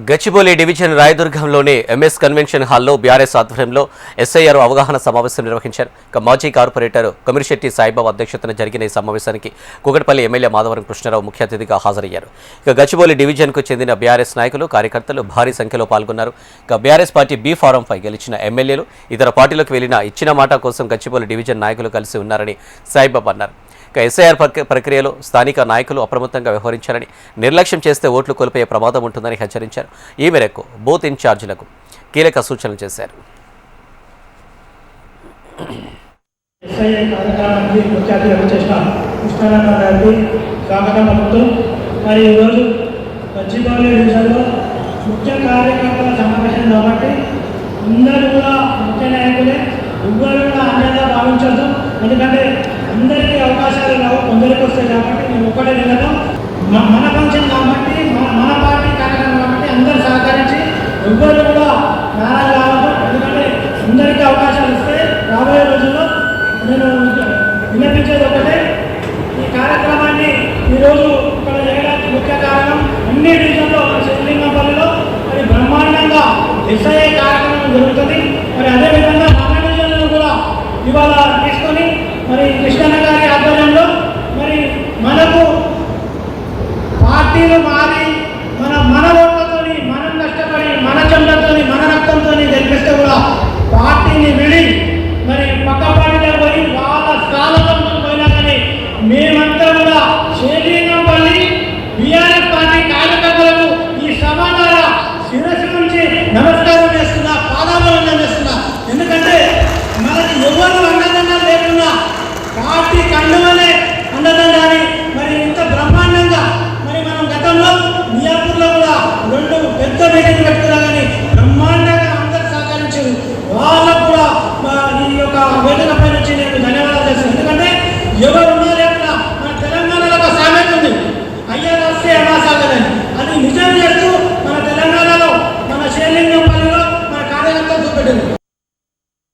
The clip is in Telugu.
గచ్చిబౌలి డివిజన్ రాయదుర్గంలోని ఎంఎస్ కన్వెన్షన్ హాల్లో బీఆర్ఎస్ ఆధ్వర్యంలో ఎస్ఐఆర్ అవగాహన సమావేశం నిర్వహించారు. మాజీ కార్పొరేటర్ కమిరిశెట్టి సాయిబాబా అధ్యక్షతన జరిగిన ఈ సమావేశానికి కూకట్పల్లి ఎమ్మెల్యే మాధవరం కృష్ణారావు ముఖ్య అతిథిగా హాజరయ్యారు. గచ్చిబౌలి డివిజన్కు చెందిన బీఆర్ఎస్ నాయకులు కార్యకర్తలు భారీ సంఖ్యలో పాల్గొన్నారు. బీఆర్ఎస్ పార్టీ బీ ఫారంపై గెలిచిన ఎమ్మెల్యేలు ఇతర పార్టీలకు వెళ్లిన ఇచ్చిన మాట కోసం గచ్చిబౌలి డివిజన్ నాయకులు కలిసి ఉన్నారని సాయిబాబా అన్నారు. ఎస్ఐఆర్ ప్రక్రియలో స్థానిక నాయకులు అప్రమత్తంగా వ్యవహరించారని, నిర్లక్ష్యం చేస్తే ఓట్లు కోల్పోయే ప్రమాదం ఉంటుందని హెచ్చరించారు. ఈ మేరకు బూత్ ఇన్ఛార్జీలకు కీలక సూచనలు చేశారు. ముఖ్య కార్యకర్తల సమావేశం కాబట్టి అందరూ కూడా ముఖ్య నాయకులే, ఎవ్వరు కూడా అన్యంగా భావించద్దు. ఎందుకంటే అందరికీ అవకాశాలు రావు, కొందరికి వస్తాయి కాబట్టి మేము ఒక్కటే నిలడం. మన ఫంక్షన్ కాబట్టి, మన పార్టీ కార్యక్రమం కాబట్టి అందరూ సహకరించి ఎవ్వరు కూడా నారాజు కావద్దు. ఎందుకంటే అందరికీ అవకాశాలు ఇస్తే రాబోయే రోజుల్లో నేను విన్నపించేది ఒకటే, ఈ కార్యక్రమాన్ని ఈరోజు ఇక్కడ చేయడానికి ముఖ్య కారణం అన్ని డివిజన్లో శ్రీలింగంపల్లిలో మరి బ్రహ్మాండంగా ఎస్ఐఏ కార్యక్రమం జరుగుతుంది. మరి అదేవిధంగా మన డివిజన్లో కూడా ఇవాళ తీసుకొని మరి కృష్ణన్న గారి ఆధ్వర్యంలో మరి మనకు పార్టీలు మారి మన ఓట్లతో మనం కష్టపడి మన చెమటతో మన రక్తంతో గెలిపిస్తే కూడా పార్టీని విడి మరి పక్క పార్టీలో పోయి వాళ్ళ స్థానంలో పోయినా కానీ మేమంతా కూడా శ్రీలింగంపల్లి బీఆర్ఎస్ పార్టీ కార్యకర్తలకు ఈ సభ ద్వారా శిరస్సు నుంచి నమస్కారం చేస్తున్నా, పాదాభివందనం చేస్తున్నా. ఎందుకంటే మనకి ఎవరు అన్నదండాలు లేకుండా పార్టీ కండువలే అన్నదండాన్ని మరి ఇంత బ్రహ్మాండంగా మరి మనం గతంలో మియాపూర్లో కూడా 2 పెద్ద మీటింగ్లు పెట్టుకున్నా కానీ బ్రహ్మాండంగా అందరూ సహకరించారు. వాళ్ళకు కూడా ఈ యొక్క వేదిక